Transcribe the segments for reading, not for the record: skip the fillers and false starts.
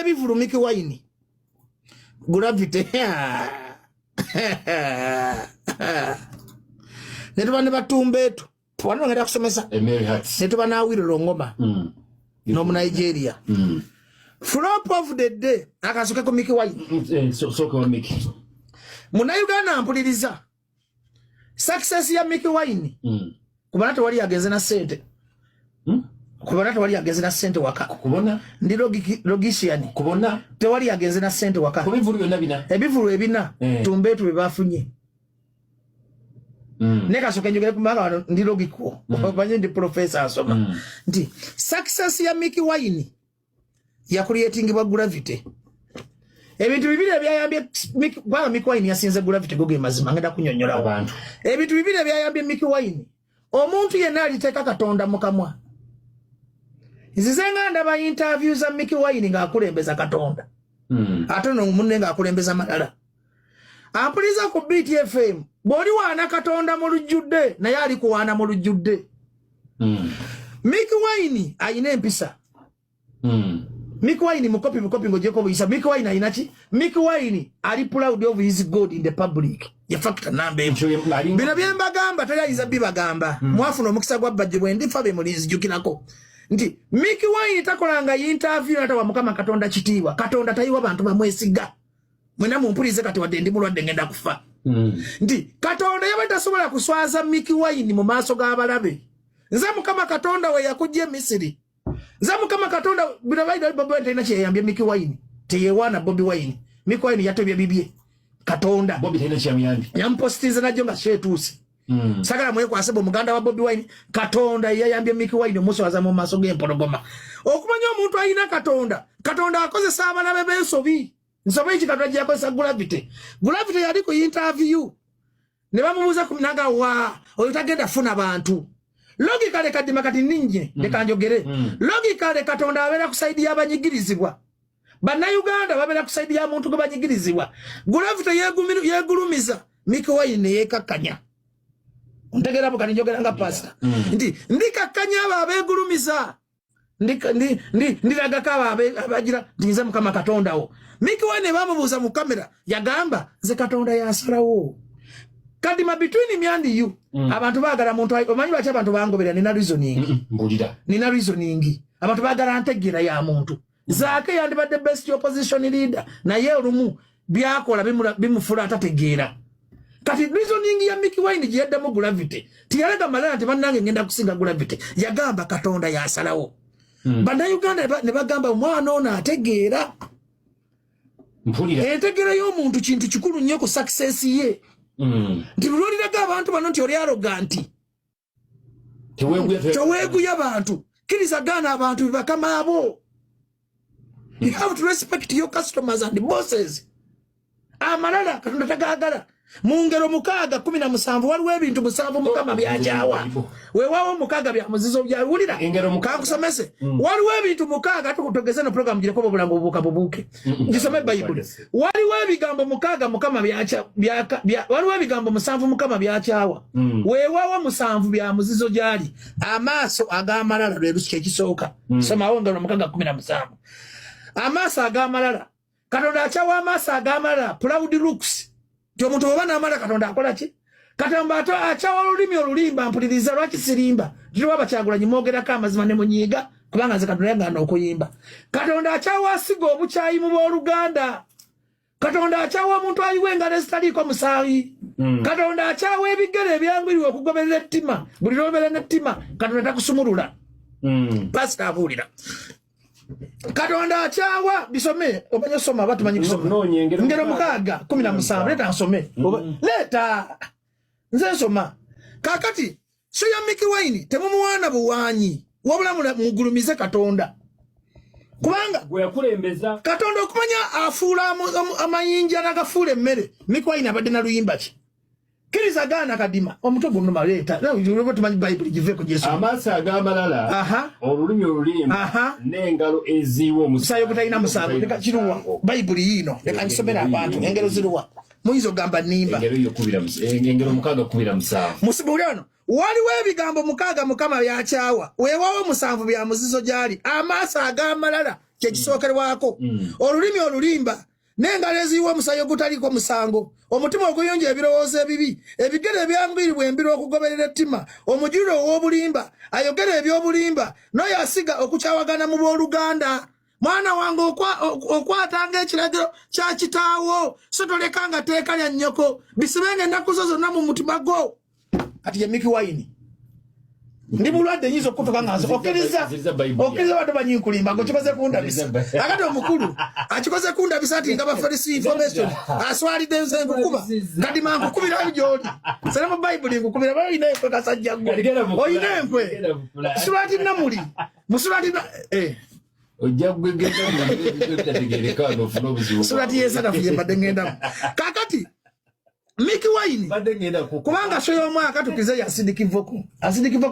ebivulu Mickey Wine Gravity netuba ne batumbeetu wano ngenda kusomesa netuba nawirira ngoma no mu Nigeria flop of the day akasukeko Mickey Wine soko Mickey muna Uganda mpuliriza success ya Mickey Wine kubana tewali agenze na sente kubona tewali agenze na sente waka kubona ndi logician kubona tewali agenze na sente waka kubivulu byonna bina ebina tumbeetu bebafunye neka soke njogere kumanga wano ndi logiko banye ndi professor asoma ndi success ya Mickey Wine ya creating ba Gravity ebintu bibiri ebyayambye Mickey Wine yasinze Gravity goge mazima ngenda kunyonyola abantu ebintu bibiri ebyayambye Mickey Wine omuntu yenna aliteka Katonda mukamwa izizenga ndaba interviews za Mickey Wine ng'akulembeza Katonda ate no munne ng'akulembeza malala ampuliza ku BTFM boli wana Katonda mu lujjudde naye ali kuwaana mu lujjudde Mickey Wine ayina empisa Mickey Wine mukopi ngojeko buyisa Mickey Wine ayina ki Mickey Wine ali proud of his God in the public ya factor nambe bino byemba gamba tayaiza bibagamba mwafuna omukisa gwa badde bwendi fabe mulinzi jukirako nti Mickey Wine takolanga interview nata wa mukama Katonda kitiibwa Katonda tayiwa bantu bamwesiga mwena mumpulize kati wadde ndi mulwadde ngenda kufa nti Katonda yabata sobola kuswaza Mickey Wine mu maaso g'abalabe nze mukama Katonda we yakujje Misiri nze mukama Katonda bino baida Bobi Wine tayina kyeyambye Mickey Wine teyewana Bobi Wine Mickey Wine yatobye bibye Katonda Bobi tayina kyamuyambye yampostiza najjo nga shetuuse sagala mwe kwasebo muganda wa Bobi Wine Katonda yayambye Mickey Wine omuswaza mu maaso g'empologoma okumanya omuntu ayina Katonda akozesa abalabe b'ensobi nsobe iki Katonda yakozesa Gravity yali ku interview ne bamubuuza ku naga wa oyo tagenda funa abantu logically kadima kati ninje lekanjogere logically Katonda abera kusaidia abanyigirizibwa bana Uganda babera kusaidia omuntu go banyigirizibwa Gravity yegulumiza Mickey Wine yekakanya ntegera mu kanjogera nga pastor ndikakanya abegulumiza ndiraga kaba abagira ndinze mukama Katonda wo Mickey Wine bamubuuza mu kamera yagamba ze Katonda yasalawo kadima between me and you abantu bagala muntu omanyi bacha abantu bangobera nina reasoning mbulira nina reasoning abantu bagala ntegera ya muntu zake yandibadde best opposition leader na ye olumu byakola bimufula atategeera kati reasoning ya Mickey Wine giyadde mu Gravity tiyalega malala tebannange ngenda kusinga Gravity yagamba Katonda yasalawo banda Uganda ne bagamba omwana ono ategeera mpulira entegera y'omuntu kintu kikulu nnyo ku success ye nti buloliraga abantu bano nti oli arrogant teweeguya abantu kirizagana abantu bibakama abo you have to respect your customers and bosses amalala Katonda tagaagala mu ngero 6:17 waliwo ebintu 7 mukama byakyawa weewaawo 6 bya muzizo byawulira kankusomese waliwo ebintu 6 tukutogeze no program gireko obulango bubuke gisome Bible waliwo ebigambo 6 mukama waliwo ebigambo 7 mukama byakyawa weewaawo 7 bya muzizo gyali amaaso ag'amalala lwe lusi ekisooka somawo ngero 6:17 amaaso ag'amalala Katonda akyawa amaaso ag'amalala proud looks Tio muntu obana amala Katonda akola ki Katonda achawa olulimi olulimba mpuliriza lwaki sirimba ndiwa bakyagula nyimogera kamazima ne munyiga kubanga ze Katonda yagana okuyimba Katonda achawa asigo obukyayi mu Oluganda Katonda achawa muntu ayiwenga nesitaliko musayi Katonda achawa ebigere ebyangwiriwe okugoberera ettima buli lobera nettima Katonda takusumulula pastor abulira Katonda achawa bisome obanya soma batu manyi kusoma ngero 6:17 leta nsome leta nze soma kakati so ya Mickey Wine temumuwana buwanyi wabula mugulumize Katonda kubanga gwe yakulembeza Katonda okumanya afuula amayinja n'agafuula emmere Mickey Wine abadde na luyimba ki kirizagana kadima omuntu gwo maleta na ujulo tumanyi Bible giveko Yesu amasa agamalala olulimi olulimba n'engalo eziwo musayo kutayina musango leka kiruwa Bible yino leka nsomera abantu engero ziruwa muizo gamba nimba engero yo kubira engero 6:17 musibulano waliwo ebigambo 6 mukama byakyawa weewaawo 7 bya muzizo gyali amasa agamalala kye kisookerwako olulimi olulimba n'engalo eziyiwa musayo gutaliko musango omutima oguyonja ebirowoozo ebibi ebigere ebyangwiribwa embiro okugoberera ettima omujuliro ow'obulimba ayogera eby'obulimba n'oyo asiga okukyawagana mu booluganda mwana wange okwatanga ekiragiro kya kitaawo so tolekanga teeka lya nnyoko bisibenga ennaku zo zonna mu mutima gwo kati ye Mickey Wine ndi mulwadde nyizo okutuka nga okkiriza bantu banyinkulimba ngo kikoze kundabisa akati omukulu akikoze kundabisa ati nga bafarisi information aswalidde nze nkukuba kati mankukubira byoli sera mu Bible nkukubira balina enkwe kasajja gwo oyina enkwe sulati namuli musulati ojja gwegenda mu bitategereka n'ofuna obuzibu sulati yesana kuyemba ngenda kakati Mickey Wine kubanga shoyo mwaka tukize ya Sidikivoko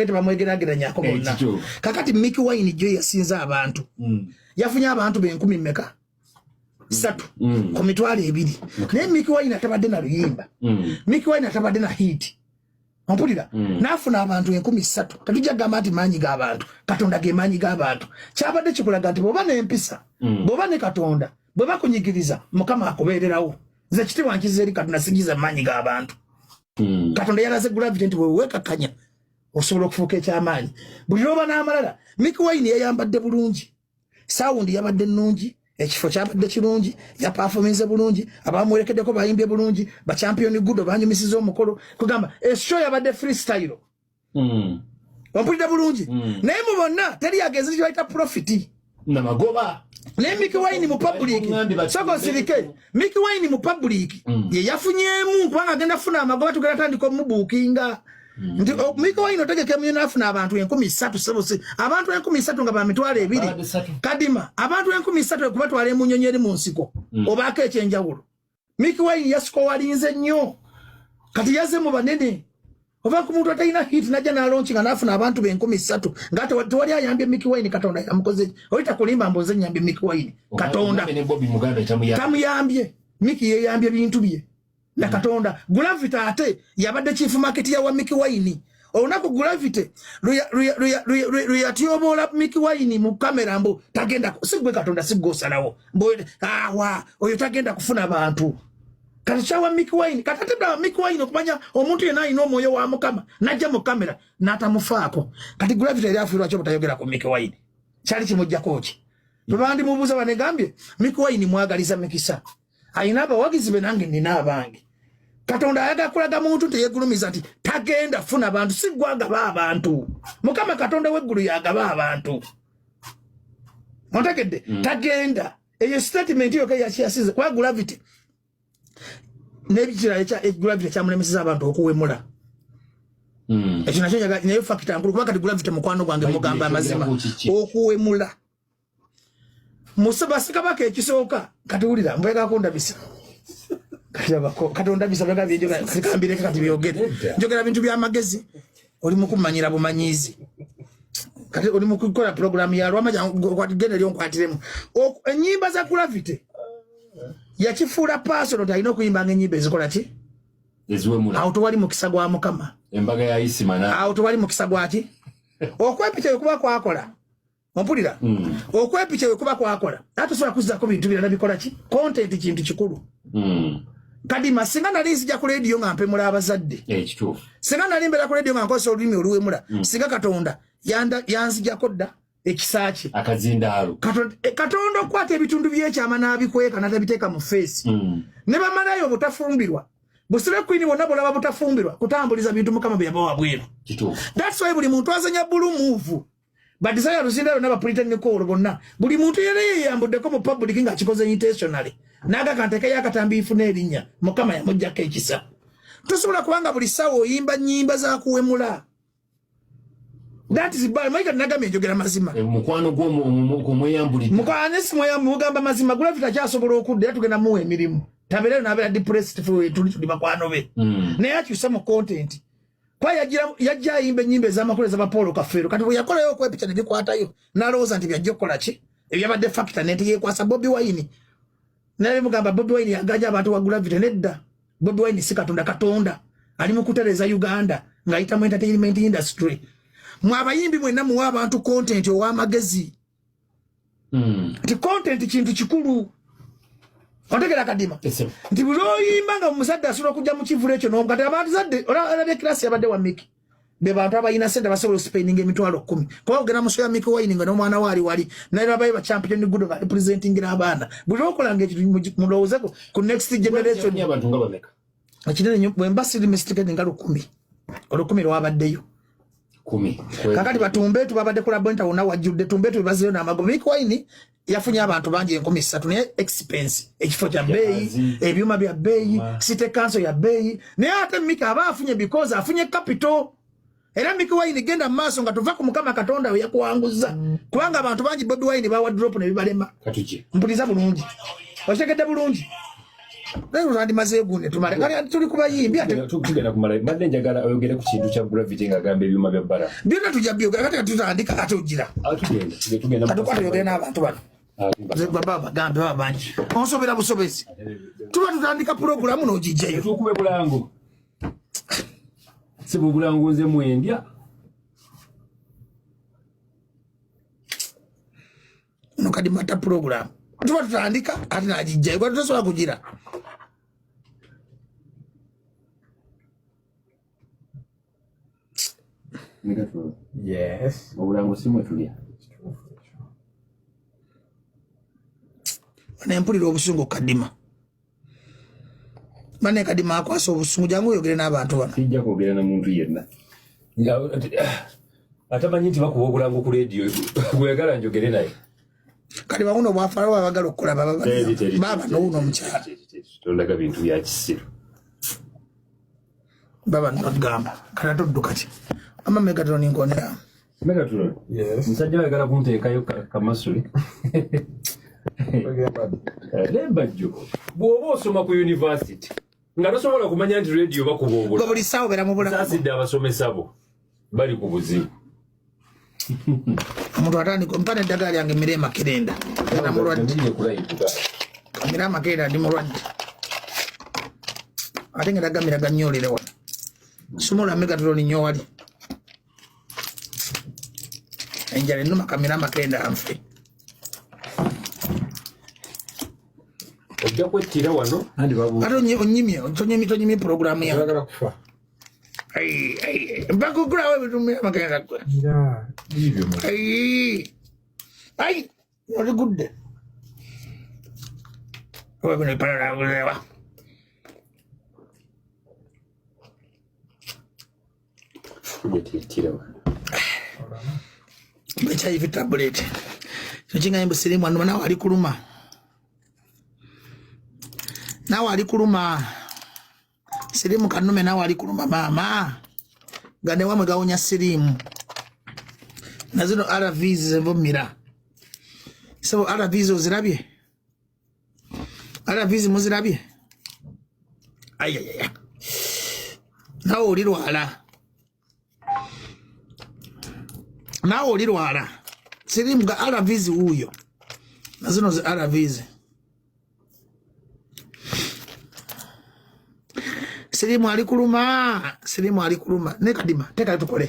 ete bamwegerageranyako bonna kakati Mickey Wine jo yasinza abantu yafunya abantu be10 meka 3 ku mitwalo 2 naye Mickey Wine atabadde na luyimba Mickey Wine atabadde na hit ompulira nafuna abantu 13 katujja gamba ati manyi g'abantu katonda ge manyi g'abantu kyabadde kikulaga nti boba n'empisa boba ne katonda bwe bakunyigiriza mukama akubeererawo nze kitibwa nkiza eri katonda sigiza manyi g'abantu katonda yalaze gravity nti wewekakanya osobola okufuuka ekyamaanyi buli lwoba n'amalala Mickey Wine yayambadde bulungi sound yabadde nnungi ekifo kyabadde kirungi ya performance bulungi abamuwerekeddeko bayimbye bulungi ba champion good banyumisiza omukolo kugamba show yabadde freestyle wampulidde bulungi naye mu bonna teri yageze kyayita profit na magoba ne Mickey Wine mu public soko sirike Mickey Wine mu public ye yafunyemu kubanga agenda funa amagoba tugenda tandika omubuukinga ndi Mickey Wine otegeke muyina afuna abantu 13 sebose abantu 13 nga ba mitwalo 2 kadima abantu 13 kubatwala emunyonyeri mu nsiko obaka ekyenjawulo Mickey Wine yasiko walinze nnyo kati yaze mu banene oba ku muntu atayina hit najja na launch nga nafuna abantu 13 ngato tewali ayambye Mickey Wine katonda yamukoze oyita kulimba mboze nyambye Mickey Wine katonda tamuyambye Mickey yeyambye bintu bye na katonda Gravity ate yabadde chief market ya wa Mickey Wine onako Gravity luyatyobola Mickey Wine mu kamera mbo tagenda sigwe katonda sigosalawo mbo oyo tagenda kufuna abantu katachawa Mickey Wine katatebla Mickey Wine okumanya omuntu yena ino omwoyo wa mukama najja mu kamera natamufaako kati Gravity yali afiirwa kyo butayogera ku Mickey Wine kyali kimujjako ki babandi mubuza banegambye Mickey Wine mwagaliza mikisa ayina abawagizi be nange nina abange katonda ayaga kulaga muntu teyegulumiza nti tagenda funa abantu sigwagaba abantu mukama katonda weggulu yagaba abantu ontegedde tagenda eyo statement yo ke yasize kwa Gravity nebikira echa Gravity kyamulemesiza abantu okuwemula ekyo nakyo nyaga nayo factor nkulu kuba kati Gravity mukwano gwange mugamba amazima okuwemula musaba sikabaka ekisooka katuulira mbega kundabisa katonda bisa bega byejoga kambire kati byogere njogera bintu bya magezi oli mukumanyira bumanyizi kati oli mukukola program ya rwamaja kwatugenda lyo nkwatiremu enyimba za Gravity yakifula paso ndayino kuyimba ngenyimba ezikola ki eziwemula auto wali mukisa gwa mukama embaga ya isimana auto wali mukisa gwa ki okwepicha kuba kwakola ompulira okwepicha kuba kwakola atosobola kuzako bintu birala bikola ki content kintu kikulu kadi masinga nali sija ku radio nga mpemula abazadde ekituufu singa nali mbera ku radio nga nkoso olulimi oluwemula singa katonda yanzija kodda ekisaaki akazindaalo katonda okwata ebitundu byekyama n'abikweka natabiteeka mu face ne bamalayo obutafumbirwa busibe kwini bonna bolaba butafumbirwa kutambuliza bintu mukama bye yabawa bweru that's why buli muntu azanya blue move badisaya luzindaalo n'abapolitani nekolo bonna buli muntu yeyambuddeko mu public nga akikoze intentionally naga kanteke yakatambi ifuna erinnya mukama yamujjako ekisa tosobola kubanga buli sawo oyimba nnyimba za kuwemula. That is bad. Maika nagame njogera mazima. Mukwano gwo mweyambulira. Mukwano simweyambu mugamba mazima. Gravity kyasobola okudda tugenda muwe emirimu. Tabelero nabera depressed for tuli bakwano be. Ne yakyusa mu content. Kwa yajja yimbe nyimbe za makole za Paul Kafero. Kati yakola yo kwepicha ne bikwatayo. Na Rosa nti byajokola ki. Ebyabadde factor neti ye kwasa Bobby Wine. Naye mugamba Bobby Wine yagaja abantu wa Gravity nedda. Bobby Wine sikatonda katonda. Ali mu kutereza Uganda ngaita mu entertainment industry. Mwabayimbi mwenna muwa abantu content owa magezi. Nti content kintu kikulu. Otegera kadima. Nti buloyimba nga musadde asula kujja mu kivule ekyo n'omukati abantu zadde olabye class yabadde wa Miki. Be bantu abayina sente basobola spending emitwalo 10. Kwa ogera musoya Miki wayini nga n'omwana wali naye bayi ba champion good of representing n'abaana. Bulokolanga ekintu mulowozeko ku next generation y'abantu nga bameka. Akidene bwembasiri mistikeni nga 10. Olukumi lwabaddeyo. 10. Kakati batumbetu babadde kulabonta wona wajjudde tumbetu baziyo n'amagoba Miki wayini yafunye abantu bangi 13 ne expense ekifo kya beyi ebyuma bya beyi city council ya beyi ne ate Miki aba afunye because afunye capital era Miki wayini genda maaso nga tuva ku Mukama Katonda we yakuwanguza kubanga abantu bangi Bobi Wine bawa drop ne bibalema katuki mpuliza bulungi oshekede bulungi lero randi mazegune tumale kali tuli kubayimbi ate tugenda kumala madde njagala oyogere ku kintu kya gravity nga gambe ebyuma bya bara byonna tujabyo kati tutandika ate ujira tugenda tukatuyogere n'abantu bano baba gambe baba bangi onsobera busobezi tuba tutandika program n'ogijeyo tukube bulango sibu bulango nze mwendya nokadi mata program tuba tutandika ate n'agijeyo kwa tutasobola kugira yes obulango simwe tulya nempulira obusungu kadima mane kadima akwasa obusungu jangu yogere n'abantu bano sijja kwogera na muntu yenna atamanyi nti bakuba obulango ku radio gwegala njogere naye kadima uno bwafala babagala okukola baba n'uno omukyala tolaga bintu bya kisiru baba notgamba kala toddu kati ama Megatron nkonera Megatron yes musajja ayagala kunteekayo kamasule Lembajjo bw'oba osoma ku university nga tosobola kumanya nti radio bakuba obula buli ssaawa obeera mu bulamu saasidde abasomesa bo bali ku buzibu omuntu atandika mpana eddagala lyange Mirema Makerenda era mulwadde Mirema Makerenda ndi mulwadde ate nga dagamira ganyolere wano sumula Megatron nnyo wali enjala ennuma Mirema Makerenda anfe ojja kwettira wano andi babu ate onyimye programu ya ayagala kufa bakugula we bitumira Makerenda gwe ai oli gudde owe bino ipalala kulewa HIV tablet chinga yimbo sirimu anu nawe ali kuluma sirimu kanume nawe ali kuluma mama gane wamwe gawonya sirimu nazino RVs zevomira so RVs ozirabye RVs muzirabye ayayaya nawe olirwala sirimu ga RVs uyo nazino ze RVs sirimu ali kuluma ne kadima teka tukole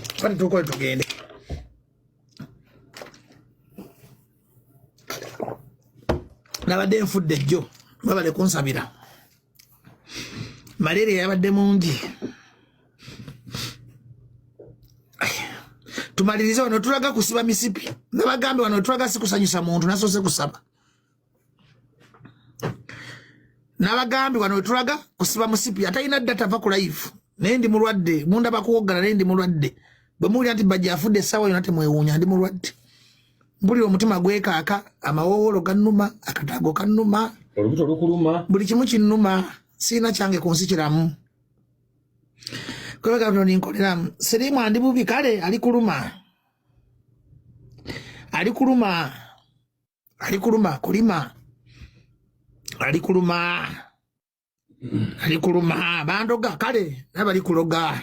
tugende nabadde nfudde jjo babale kunsabira malaria yabadde mungi tumalirize wano tulaga kusiba misipi nabagambe wano tulaga sikusanyusa muntu nasose kusaba nabagambi wano tulaga kusiba musipi atalina data va ku live naye ndi mulwadde munda bakuwogala naye ndi mulwadde bwe muli anti bajja afudde essaawa yona temwewuunya ndi mulwadde mpulira omutima gwekaaka amawoowolo gannuma akataago kannuma olubuto lukuluma buli kimu kinnuma siina kyange ku nsi kiramu kwebagabno ninkoleramu sirimu andi bubi kale ali kuluma bandoga kale nabali kuloga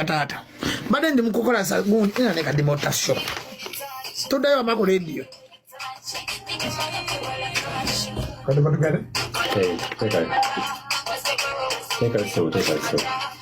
tata bade ndi mukukola sagundi ina neka dimota shop tuddayo amako radio take it.